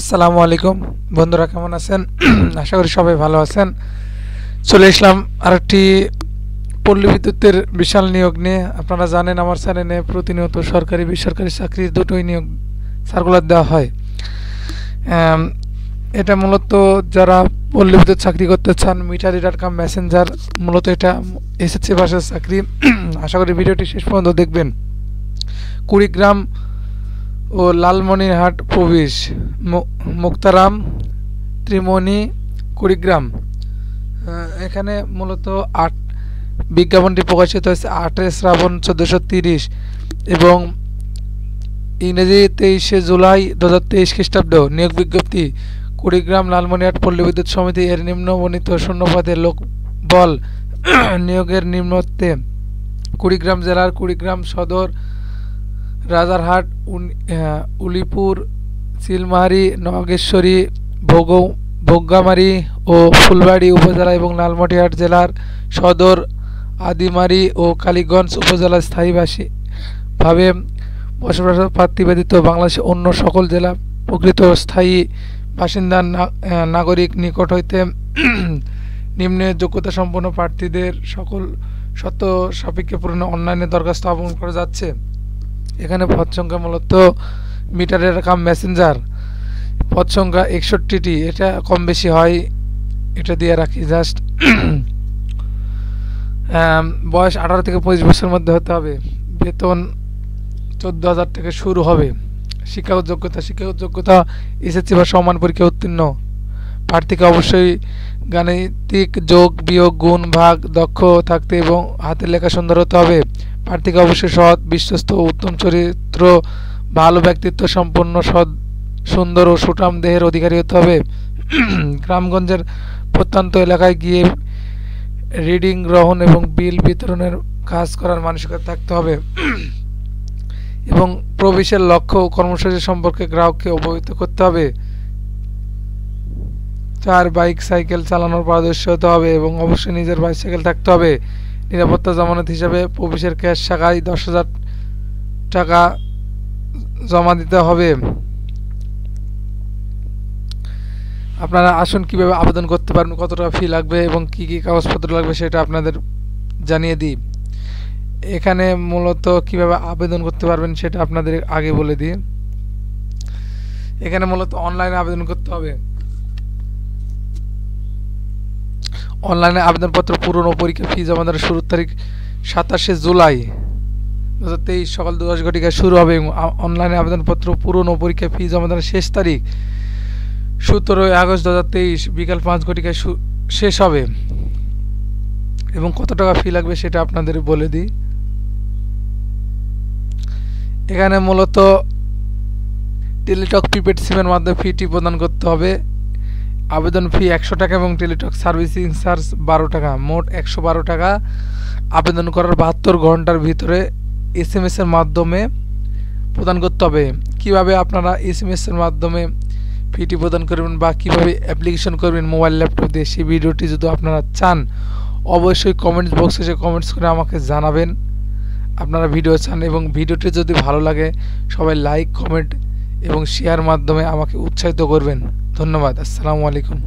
আসসালামু আলাইকুম বন্ধুরা, কেমন আছেন? আশা করি সবাই ভালো আছেন। চলে আসলাম আরেকটি পল্লী বিদ্যুতের বিশাল নিয়োগ নিয়ে। আপনারা জানেন আমার চ্যানেলে প্রতিনিয়ত সরকারি বেসরকারি চাকরি দুটোই নিয়োগ সার্কুলার দেওয়া হয়। এটা মূলত যারা পল্লী বিদ্যুৎ চাকরি করতে চান, মিটার রিডার কাম মেসেঞ্জার, মূলত এটা এসএসসি পাশের চাকরি। আশা করি ভিডিওটি শেষ পর্যন্ত দেখবেন। কুড়িগ্রাম ও লালমনিরহাট প্রবেশ, মুক্তারাম, ত্রিমণি, কুড়িগ্রাম। এখানে মূলত বিজ্ঞাপনটি প্রকাশিত হয়েছে 8 শ্রাবণ 1430 এবং ইংরেজি 23 জুলাই 2023 খ্রিস্টাব্দ। নিয়োগ বিজ্ঞপ্তি: কুড়িগ্রাম লালমনিরহাট পল্লী বিদ্যুৎ সমিতি এর নিম্নবর্ণিত শূন্যপদে লোকবল নিয়োগের নিম্নতে কুড়িগ্রাম জেলার কুড়িগ্রাম সদর, রাজারহাট, উলিপুর, চিলমারি, নগেশ্বরী, ভোগ্গামারি ও ফুলবাড়ি উপজেলা এবং লালমনিরহাট জেলার সদর, আদিমারি ও কালীগঞ্জ উপজেলার স্থায়ীভাবে বসবাসরত প্রার্থী ব্যতীত বাংলাদেশের অন্য সকল জেলা প্রকৃত স্থায়ী বাসিন্দা নাগরিক নিকট হইতে নিম্নে যোগ্যতা সম্পন্ন প্রার্থীদের সকল শর্ত সাপেক্ষে পূরণে অনলাইনে দরখাস্ত আহ্বান করা যাচ্ছে। এখানে পদ সংখ্যা মূলত মিটারের কাম মেসেঞ্জার, পদ সংখ্যা 61টি। এটা কম বেশি হয়, এটা দিয়ে রাখি জাস্ট। বয়স 18 থেকে 25 বছরের মধ্যে হতে হবে। বেতন 14,000 থেকে শুরু হবে। শিক্ষাগত যোগ্যতা এসএসসি বা সমান পরীক্ষা উত্তীর্ণ। প্রার্থীকে অবশ্যই গাণিতিক যোগ বিয়োগ গুণ ভাগ দক্ষ থাকতে এবং হাতের লেখা সুন্দর হতে হবে। প্রার্থীকে অবশ্যই সৎ, বিশ্বস্ত, উত্তম চরিত্র, ভালো ব্যক্তিত্ব সম্পন্ন, সুন্দর ও সুঠাম দেহের অধিকারী হতে হবে। গ্রামগঞ্জের প্রত্যন্ত এলাকায় গিয়ে রিডিং গ্রহণ এবং বিল বিতরণের কাজ করার মানসিকতা থাকতে হবে এবং প্রবেশের লক্ষ্য ও কর্মসূচি সম্পর্কে গ্রাহককে অবহিত করতে হবে। 4 বাইক সাইকেল চালানোর পারদর্শী হতে হবে এবং অবশ্যই নিজের বাইসাইকেল থাকতে হবে। নিরাপত্তা জামানত হিসাবে প্রবেশের ক্যাশ শাখায় 10,000 টাকা জমা দিতে হবে। আপনারা আসুন, কিভাবে আবেদন করতে পারবেন, কত টাকা ফি লাগবে এবং কি কি কাগজপত্র লাগবে সেটা আপনাদের জানিয়ে দিই। এখানে মূলত কিভাবে আবেদন করতে পারবেন সেটা আপনাদের আগে বলে দিই। এখানে মূলত অনলাইনে আবেদন করতে হবে। অনলাইনে আবেদনপত্র পূরণ ও পরীক্ষা ফি জমা দেওয়ার শুরুর তারিখ 27 জুলাই 2023 সকাল 10 ঘটিকায় শুরু হবে এবং অনলাইনে আবেদনপত্র পূরণ ও পরীক্ষা ফি জমা দেওয়ার শেষ তারিখ 17 আগস্ট 2023 বিকাল 5 ঘটিকায় শেষ হবে। এবং কত টাকা ফি লাগবে সেটা আপনাদের বলে দিই। এখানে মূলত টেলিটক প্রিপেড সিমের মাধ্যমে ফিটি প্রদান করতে হবে। আবেদন ফি 100 টাকা এবং টেলিটক সার্ভিসিং চার্জ 12 টাকা, মোট 112 টাকা। আবেদন করার 72 ঘন্টার ভিতরে SMS এর মাধ্যমে প্রদান করতে হবে। কিভাবে আপনারা SMS এর মাধ্যমে ফিটি প্রদান করবেন বা কিভাবে অ্যাপ্লিকেশন করবেন মোবাইল ল্যাপটপ দিয়ে, সেই ভিডিওটি যদি আপনারা চান অবশ্যই কমেন্টস বক্সে এসে কমেন্টস করে আমাকে জানাবেন আপনারা ভিডিও চান। এবং ভিডিওটি যদি ভালো লাগে সবাই লাইক, কমেন্ট এবং শেয়ার মাধ্যমে আমাকে উৎসাহিত করবেন। ধন্যবাদ। আসসালামু আলাইকুম।